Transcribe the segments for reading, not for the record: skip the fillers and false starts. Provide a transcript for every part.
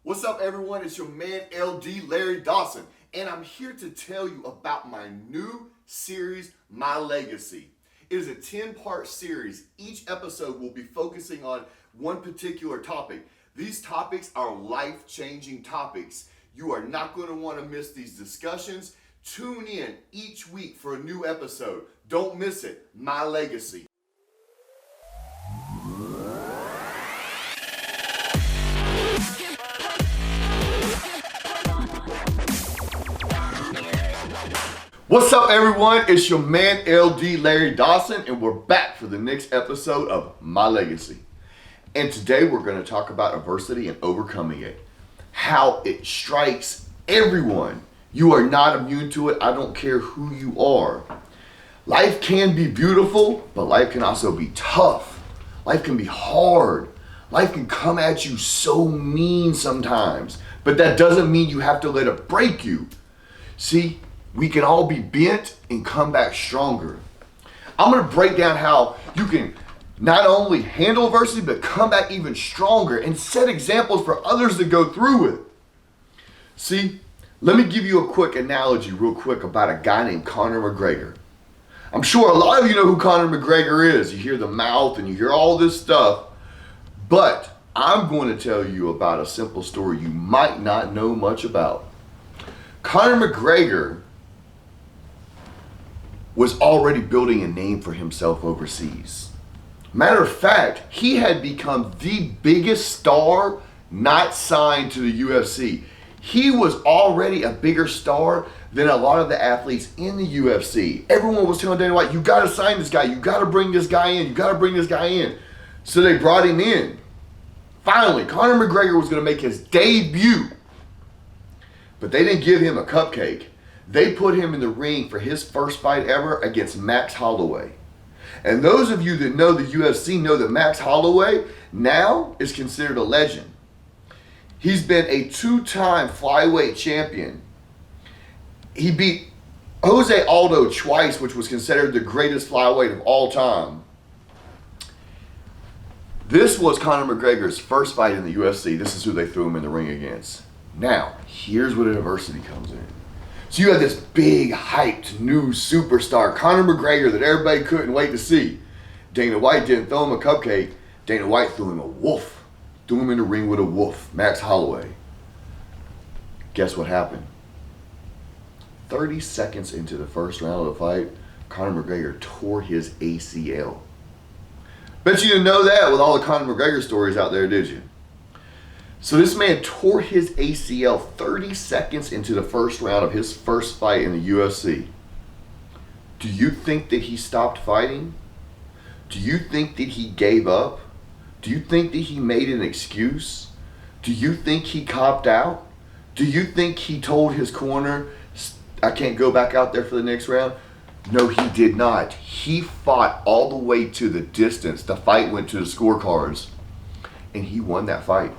What's up, everyone? It's your man LD Larry Dawson, and I'm here to tell you about my new series, My Legacy. It is a 10-part series. Each episode will be focusing on one particular topic. These topics are life-changing topics. You are not going to want to miss these discussions. Tune in each week for a new episode. Don't miss it. My Legacy. What's up, everyone? It's your man LD Larry Dawson, and we're back for the next episode of My Legacy. And today we're going to talk about adversity and overcoming it. How it strikes everyone. You are not immune to it. I don't care who you are. Life can be beautiful, but life can also be tough. Life can be hard. Life can come at you so mean sometimes, but that doesn't mean you have to let it break you. See, we can all be bent and come back stronger. I'm going to break down how you can not only handle adversity, but come back even stronger and set examples for others to go through with. See, let me give you a quick analogy real quick about a guy named Conor McGregor. I'm sure a lot of you know who Conor McGregor is. You hear the mouth and you hear all this stuff, but I'm going to tell you about a simple story you might not know much about. Conor McGregor was already building a name for himself overseas. Matter of fact, he had become the biggest star not signed to the UFC. He was already a bigger star than a lot of the athletes in the UFC. Everyone was telling Dana White, you gotta sign this guy, you gotta bring this guy in, you gotta bring this guy in. So they brought him in. Finally, Conor McGregor was gonna make his debut, but they didn't give him a cupcake. They put him in the ring for his first fight ever against Max Holloway. And those of you that know the UFC know that Max Holloway now is considered a legend. He's been a two-time flyweight champion. He beat Jose Aldo twice, which was considered the greatest flyweight of all time. This was Conor McGregor's first fight in the UFC. This is who they threw him in the ring against. Now, here's where the adversity comes in. So you had this big, hyped, new superstar, Conor McGregor, that everybody couldn't wait to see. Dana White didn't throw him a cupcake. Dana White threw him a wolf. Threw him in the ring with a wolf, Max Holloway. Guess what happened? 30 seconds into the first round of the fight, Conor McGregor tore his ACL. Bet you didn't know that with all the Conor McGregor stories out there, did you? So this man tore his ACL 30 seconds into the first round of his first fight in the UFC. Do you think that he stopped fighting? Do you think that he gave up? Do you think that he made an excuse? Do you think he copped out? Do you think he told his corner, I can't go back out there for the next round? No, he did not. He fought all the way to the distance. The fight went to the scorecards, and he won that fight.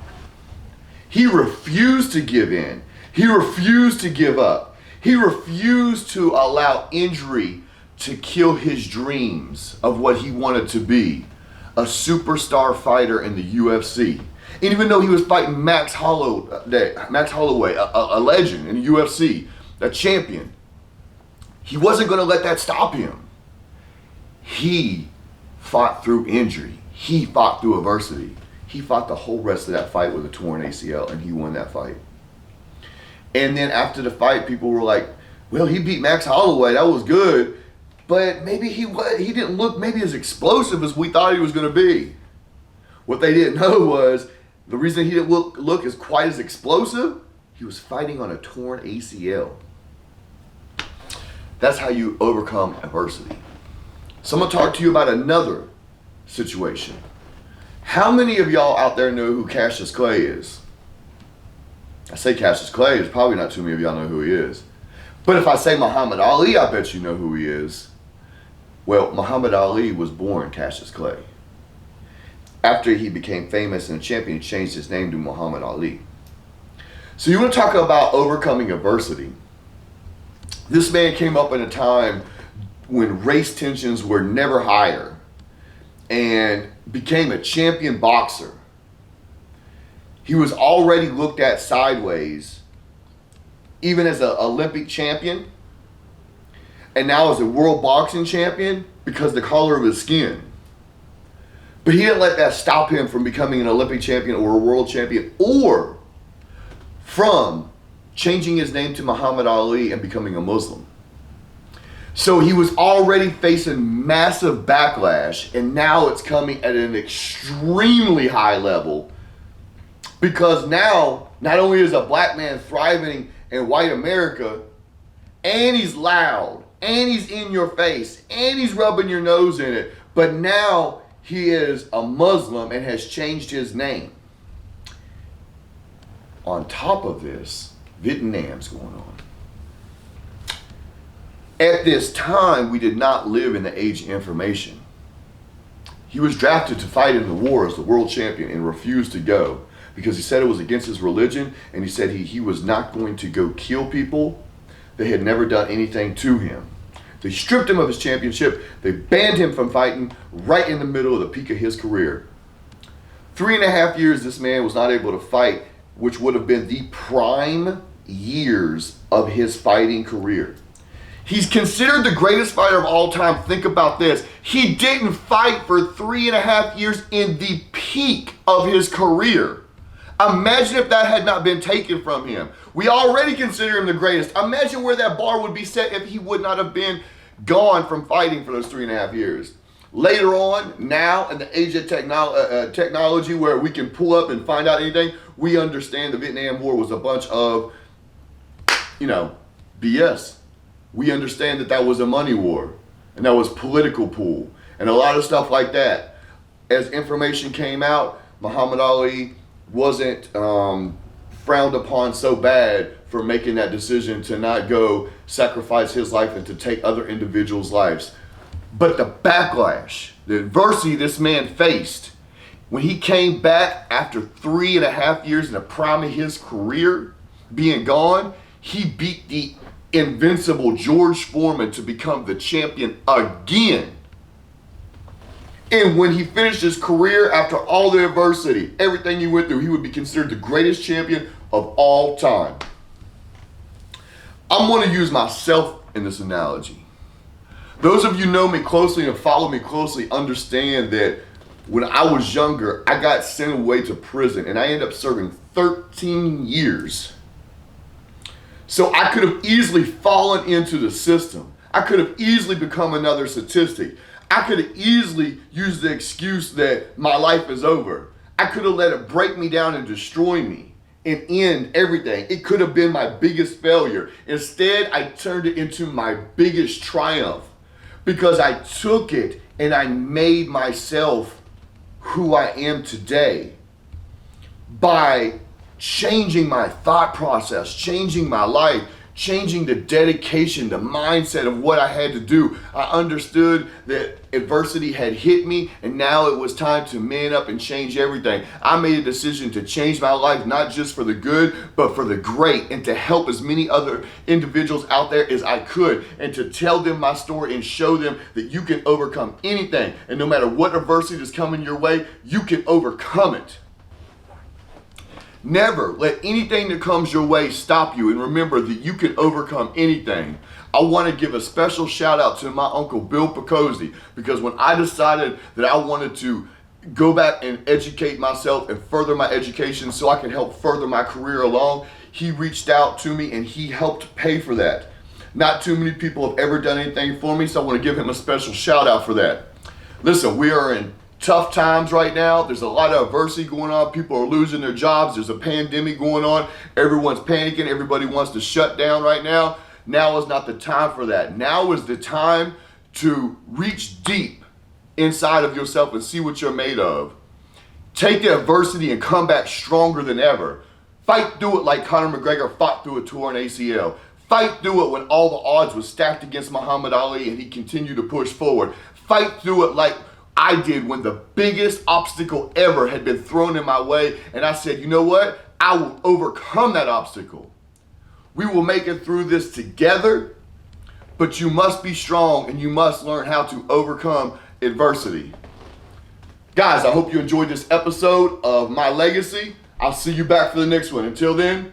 He refused to give in. He refused to give up. He refused to allow injury to kill his dreams of what he wanted to be, a superstar fighter in the UFC. And even though he was fighting Max Holloway, a legend in the UFC, a champion, he wasn't going to let that stop him. He fought through injury. He fought through adversity. He fought the whole rest of that fight with a torn ACL, and he won that fight. And then after the fight, people were like, well, he beat Max Holloway. That was good. But maybe he didn't look maybe as explosive as we thought he was going to be. What they didn't know was the reason he didn't look as quite as explosive, he was fighting on a torn ACL. That's how you overcome adversity. So I'm going to talk to you about another situation. How many of y'all out there know who Cassius Clay is? I say Cassius Clay, there's probably not too many of y'all know who he is. But if I say Muhammad Ali, I bet you know who he is. Well, Muhammad Ali was born Cassius Clay. After he became famous and a champion, he changed his name to Muhammad Ali. So you want to talk about overcoming adversity. This man came up in a time when race tensions were never higher and became a champion boxer. He was already looked at sideways, even as an Olympic champion, and now as a world boxing champion because of the color of his skin. But he didn't let that stop him from becoming an Olympic champion or a world champion, or from changing his name to Muhammad Ali and becoming a Muslim. So he was already facing massive backlash, and now it's coming at an extremely high level, because now not only is a black man thriving in white America, and he's loud, and he's in your face, and he's rubbing your nose in it, but now he is a Muslim and has changed his name. On top of this, Vietnam's going on. At this time, we did not live in the age of information. He was drafted to fight in the war as the world champion and refused to go because he said it was against his religion, and he said he was not going to go kill people that had never done anything to him. They stripped him of his championship. They banned him from fighting right in the middle of the peak of his career. 3.5 years this man was not able to fight, which would have been the prime years of his fighting career. He's considered the greatest fighter of all time. Think about this. He didn't fight for 3.5 years in the peak of his career. Imagine if that had not been taken from him. We already consider him the greatest. Imagine where that bar would be set if he would not have been gone from fighting for those 3.5 years. Later on, now in the age of technology where we can pull up and find out anything, we understand the Vietnam War was a bunch of, BS. We understand that was a money war, and that was political pool, and a lot of stuff like that. As information came out, Muhammad Ali wasn't frowned upon so bad for making that decision to not go sacrifice his life and to take other individuals' lives. But the backlash, the adversity this man faced, when he came back after 3.5 years in the prime of his career, being gone, he beat the invincible George Foreman to become the champion again. And when he finished his career, after all the adversity, everything he went through, he would be considered the greatest champion of all time. I'm going to use myself in this analogy. Those of you know me closely and follow me closely understand that when I was younger, I got sent away to prison and I ended up serving 13 years. So I could have easily fallen into the system. I could have easily become another statistic. I could have easily used the excuse that my life is over. I could have let it break me down and destroy me and end everything. It could have been my biggest failure. Instead, I turned it into my biggest triumph because I took it and I made myself who I am today by changing my thought process, changing my life, changing the dedication, the mindset of what I had to do. I understood that adversity had hit me and now it was time to man up and change everything. I made a decision to change my life, not just for the good, but for the great, and to help as many other individuals out there as I could, and to tell them my story and show them that you can overcome anything. And no matter what adversity is coming your way, you can overcome it. Never let anything that comes your way stop you, and remember that you can overcome anything. I want to give a special shout out to my uncle Bill Picozzi, because when I decided that I wanted to go back and educate myself and further my education so I can help further my career along, he reached out to me and he helped pay for that. Not too many people have ever done anything for me, so I want to give him a special shout out for that. Listen, we are in tough times right now. There's a lot of adversity going on. People are losing their jobs. There's a pandemic going on. Everyone's panicking. Everybody wants to shut down right now. Now is not the time for that. Now is the time to reach deep inside of yourself and see what you're made of. Take the adversity and come back stronger than ever. Fight through it like Conor McGregor fought through a torn ACL. Fight through it when all the odds were stacked against Muhammad Ali and he continued to push forward. Fight through it like I did when the biggest obstacle ever had been thrown in my way, and I said, you know what? I will overcome that obstacle. We will make it through this together, but you must be strong and you must learn how to overcome adversity. Guys, I hope you enjoyed this episode of My Legacy. I'll see you back for the next one. Until then,